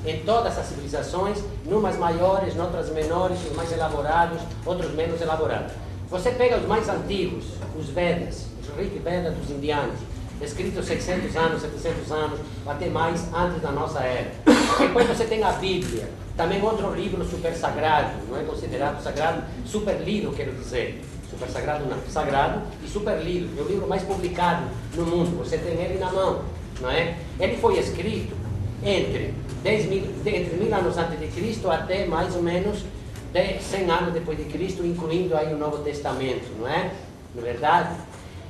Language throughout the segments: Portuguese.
em todas as civilizações, numas maiores, noutras menores, os mais elaborados, outros menos elaborados. Você pega os mais antigos, os Vedas, os Rig Veda dos indianos, escritos 600 anos, 700 anos, ou até mais antes da nossa era. Depois você tem a Bíblia, também outro livro super sagrado, não é considerado sagrado, super lido, quero dizer. Super sagrado não, sagrado e super lido, é o livro mais publicado no mundo, você tem ele na mão, não é? Ele foi escrito entre 1000 anos antes de Cristo até mais ou menos 100 anos depois de Cristo, incluindo aí o Novo Testamento, não é? Não é verdade?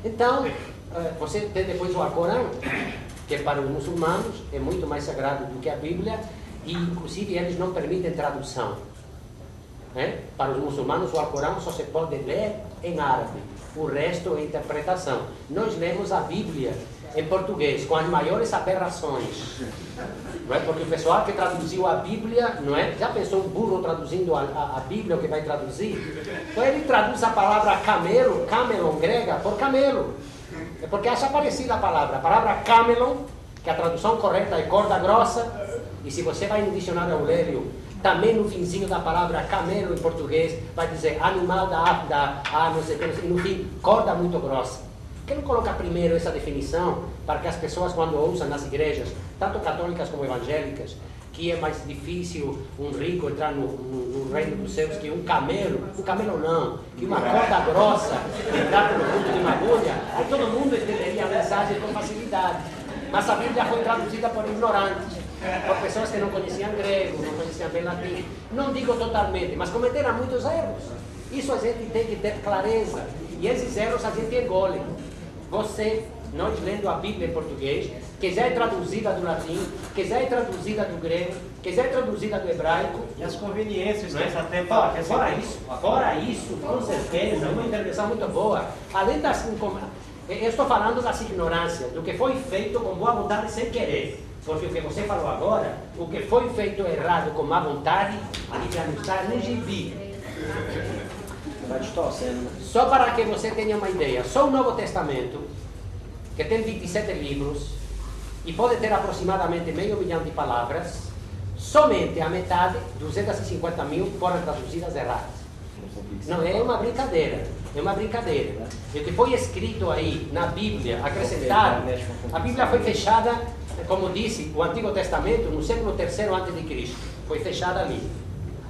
Então, você tem depois o Alcorão, que para os muçulmanos é muito mais sagrado do que a Bíblia, e inclusive eles não permitem tradução. Para os muçulmanos o Alcorão só se pode ler em árabe, o resto é interpretação. Nós lemos a Bíblia em português, com as maiores aberrações, não é? Porque o pessoal que traduziu a Bíblia, não é? Já pensou um burro traduzindo a Bíblia, o que vai traduzir? Então ele traduz a palavra camelo, camelon grega, por camelo. É porque acha parecida a palavra camelon, que a tradução correta é corda grossa, e se você vai no dicionário Aurélio, também no finzinho da palavra camelo em português, vai dizer animal não sei o que, e no fim, corda muito grossa. Por que não coloca primeiro essa definição, para que as pessoas, quando usam nas igrejas, tanto católicas como evangélicas, que é mais difícil um rico entrar no reino dos céus que um camelo não, que uma corda grossa entrar pelo mundo de uma agulha, aí todo mundo entenderia a mensagem com facilidade. Mas a Bíblia foi traduzida por ignorantes, por pessoas que não conheciam grego, não conheciam bem latim. Não digo totalmente, mas cometeram muitos erros. Isso a gente tem que ter clareza, e esses erros a gente engole. Nós lendo a Bíblia em português, que já é traduzida do latim, que já é traduzida do grego, que já é traduzida do hebraico. E as conveniências dessa tempo. Fora isso, com certeza, uma intervenção muito boa. Além das... Eu estou falando das ignorâncias, do que foi feito com boa vontade sem querer. Porque o que você falou agora, o que foi feito errado com má vontade, a gente já não está no gibi. Só para que você tenha uma ideia, só o Novo Testamento, que tem 27 livros, e pode ter aproximadamente 500 mil de palavras, somente a metade, 250 mil, foram traduzidas erradas. Não é uma brincadeira, é uma brincadeira. E o que foi escrito aí na Bíblia, acrescentaram, a Bíblia foi fechada, como disse, o Antigo Testamento, no século III a.C., foi fechada ali.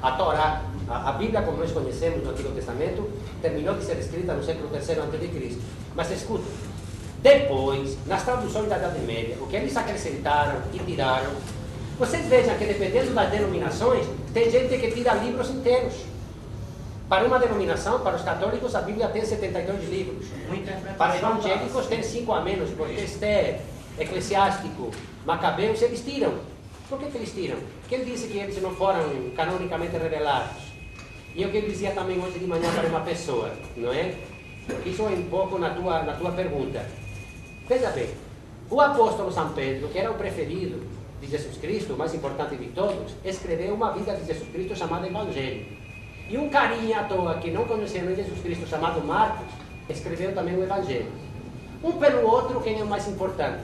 A Torá, a Bíblia, como nós conhecemos no Antigo Testamento, terminou de ser escrita no século III a.C. Mas escuta, depois, nas traduções da Idade Média, o que eles acrescentaram e tiraram, vocês vejam que dependendo das denominações, tem gente que tira livros inteiros. Para uma denominação, para os católicos, a Bíblia tem 72 livros. Para evangélicos tem 5 a menos, porque Esther, Eclesiástico, Macabeus, eles tiram. Por que eles tiram? Quem disse que eles não foram canonicamente revelados? E o que eu dizia também hoje de manhã para uma pessoa, não é? Isso é um pouco na tua pergunta. Veja bem, o apóstolo São Pedro, que era o preferido de Jesus Cristo, o mais importante de todos, escreveu uma vida de Jesus Cristo chamada Evangelho. E um carinha à toa que não conhecia nem Jesus Cristo, chamado Marcos, escreveu também o Evangelho. Um pelo outro, quem é o mais importante?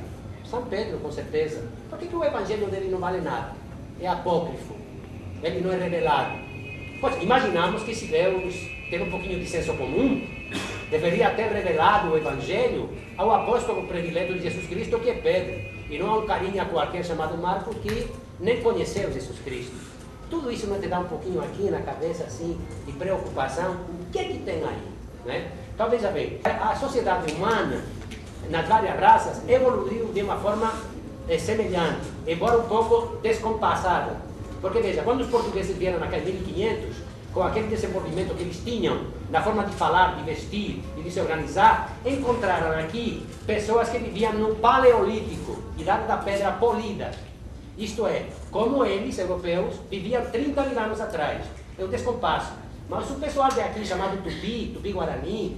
São Pedro, com certeza. Por que o Evangelho dele não vale nada? É apócrifo. Ele não é revelado. Pois, imaginamos que se Deus tem um pouquinho de senso comum, deveria ter revelado o Evangelho ao apóstolo predileto de Jesus Cristo, que é Pedro, e não a um carinha qualquer chamado Marcos, que nem conheceu Jesus Cristo. Tudo isso não te dá um pouquinho aqui na cabeça, assim, de preocupação? O que é que tem aí? Né? Então, veja bem, a sociedade humana, nas várias raças, evoluiu de uma forma semelhante, embora um pouco descompassada. Porque, veja, quando os portugueses vieram naquele 1500, com aquele desenvolvimento que eles tinham, na forma de falar, de vestir e de se organizar, encontraram aqui pessoas que viviam no Paleolítico, idade da pedra polida. Isto é, como eles, europeus, viviam 30 mil anos atrás. É um descompasso. Mas o pessoal de aqui, chamado Tupi, Tupi-Guarani,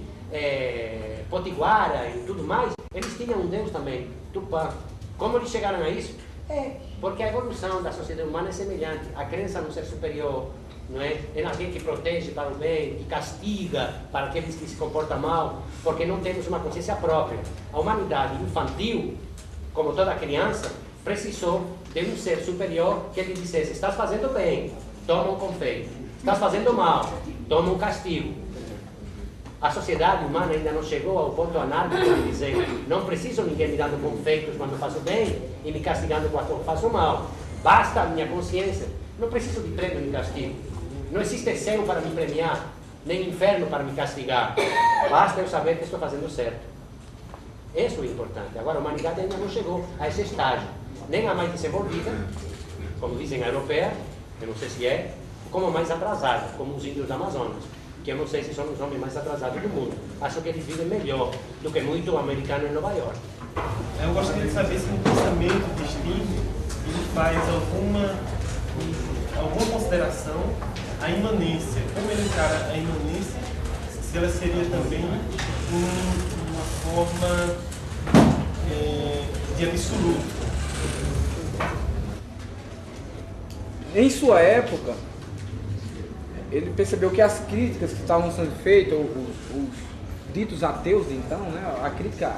Potiguara e tudo mais, eles tinham um deus também, Tupã. Como eles chegaram a isso? Porque a evolução da sociedade humana é semelhante. A crença no ser superior, não é? Em alguém que protege para o bem, que castiga para aqueles que se comportam mal, porque não temos uma consciência própria. A humanidade infantil, como toda criança, precisou de um ser superior que lhe dissesse: estás fazendo bem, toma um confeito. Estás fazendo mal, toma um castigo. A sociedade humana ainda não chegou ao ponto anárquico de dizer: não preciso ninguém me dando confeitos quando faço bem e me castigando quando faço mal. Basta a minha consciência. Não preciso de prêmio nem castigo. Não existe céu para me premiar, nem inferno para me castigar. Basta eu saber que estou fazendo certo. Isso é o importante. Agora, a humanidade ainda não chegou a esse estágio. Nem a mais desenvolvida, como dizem a europeia, eu não sei se é, como a mais atrasada, como os índios da Amazonas, que eu não sei se são os homens mais atrasados do mundo. Acho que eles vivem melhor do que muito americano em Nova York. Eu gostaria de saber se no pensamento de Sting ele faz alguma consideração à imanência. Como ele encara a imanência, se ela seria também uma forma de absoluto. Em sua época, ele percebeu que as críticas que estavam sendo feitas, os ditos ateus de então, né, a crítica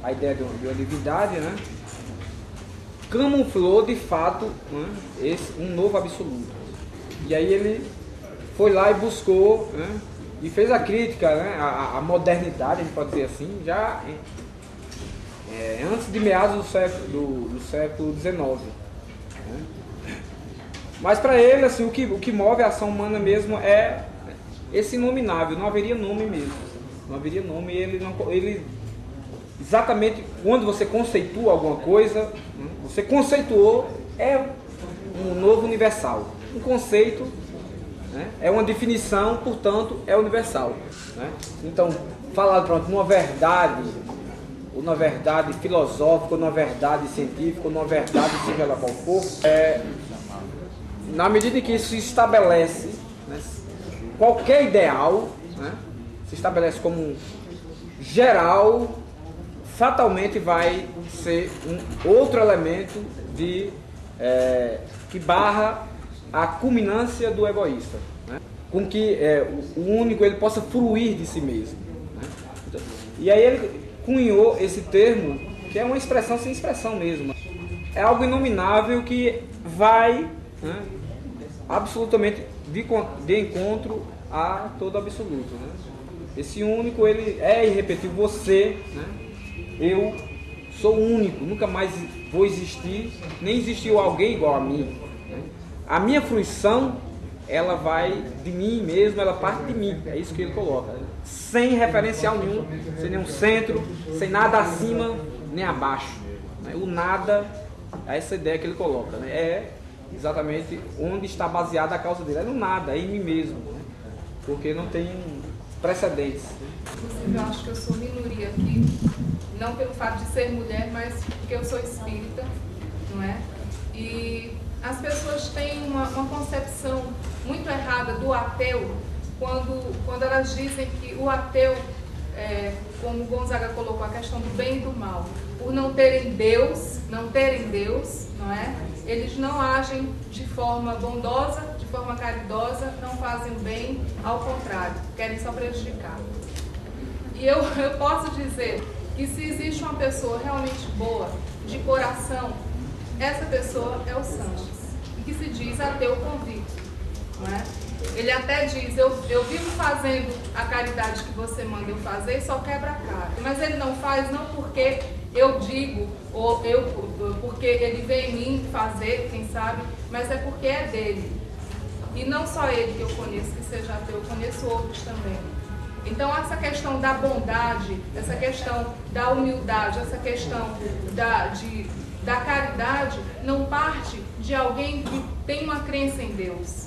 à ideia de uma divindade, né, camuflou de fato, né, um novo absoluto. E aí ele foi lá e buscou, né, e fez a crítica, né, à modernidade, a gente pode dizer assim, já antes de meados do século XIX. Né. Mas para ele, assim, o que move a ação humana mesmo é esse inominável. Não haveria nome mesmo. Não haveria nome. Ele exatamente quando você conceitua alguma coisa, você conceituou, é um novo universal. Um conceito, né, é uma definição, portanto, é universal. Né? Então, falar numa verdade, ou numa verdade filosófica, ou numa verdade científica, ou numa verdade seja lá qual for, na medida em que isso se estabelece, né, qualquer ideal, né, se estabelece como geral, fatalmente vai ser um outro elemento que barra a culminância do egoísta, né, com que o único ele possa fruir de si mesmo. Né. E aí ele cunhou esse termo, que é uma expressão sem expressão mesmo. É algo inominável que vai, né, absolutamente de encontro a todo absoluto. Né? Esse único, ele é irrepetível. Você, né? Eu sou único, nunca mais vou existir, nem existiu alguém igual a mim. Né? A minha fruição, ela vai de mim mesmo, ela parte de mim. É isso que ele coloca. Né? Sem referencial nenhum, sem nenhum centro, sem nada acima nem abaixo. Né? O nada, é essa ideia que ele coloca. Né? É exatamente onde está baseada a causa dele. É no nada, é em mim mesmo, né? Porque não tem precedentes. Eu acho que eu sou minoria aqui, não pelo fato de ser mulher, mas porque eu sou espírita, não é? E as pessoas têm uma concepção muito errada do ateu quando elas dizem que o ateu, como Gonzaga colocou, a questão do bem e do mal, por não terem Deus, não é? Eles não agem de forma bondosa, de forma caridosa, não fazem bem, ao contrário, querem só prejudicar. E eu posso dizer que se existe uma pessoa realmente boa, de coração, essa pessoa é o Sanches, que se diz ateu convicto, não é? Ele até diz, eu vivo fazendo a caridade que você manda eu fazer e só quebra a cara. Mas ele não faz não porque eu digo, ou porque ele vê em mim fazer, quem sabe, mas é porque é dele. E não só ele que eu conheço que seja ateu, eu conheço outros também. Então essa questão da bondade, essa questão da humildade, essa questão da caridade não parte de alguém que tem uma crença em Deus.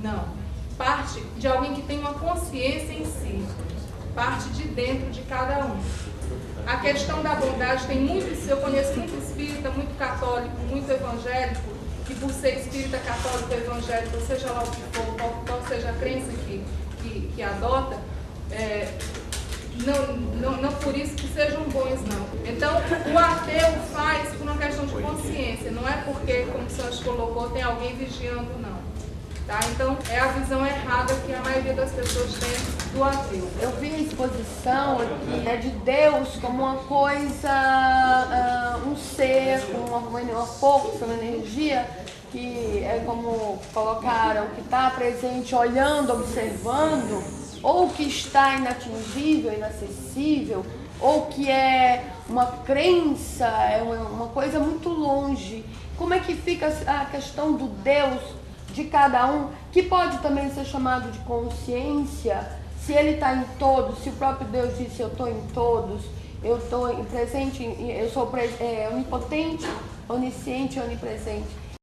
Não. Parte de alguém que tem uma consciência em si. Parte de dentro de cada um. A questão da bondade tem muitos, eu conheço muito espírita, muito católico, muito evangélico, que por ser espírita, católico, evangélico, seja lá o que for, qual seja a crença que adota, não por isso que sejam bons, não. Então, o ateu faz por uma questão de consciência, não é porque, como o Sanches colocou, tem alguém vigiando, não. Tá? Então, é a visão errada que a maioria das pessoas tem do ateu. Eu vi a exposição aqui de Deus como uma coisa, um ser, uma força, uma energia, que é como colocaram, que está presente olhando, observando, ou que está inatingível, inacessível, ou que é uma crença, é uma coisa muito longe. Como é que fica a questão do Deus de cada um, que pode também ser chamado de consciência, se ele está em todos, se o próprio Deus disse eu estou em todos, eu estou presente, eu sou onipotente, onisciente e onipresente.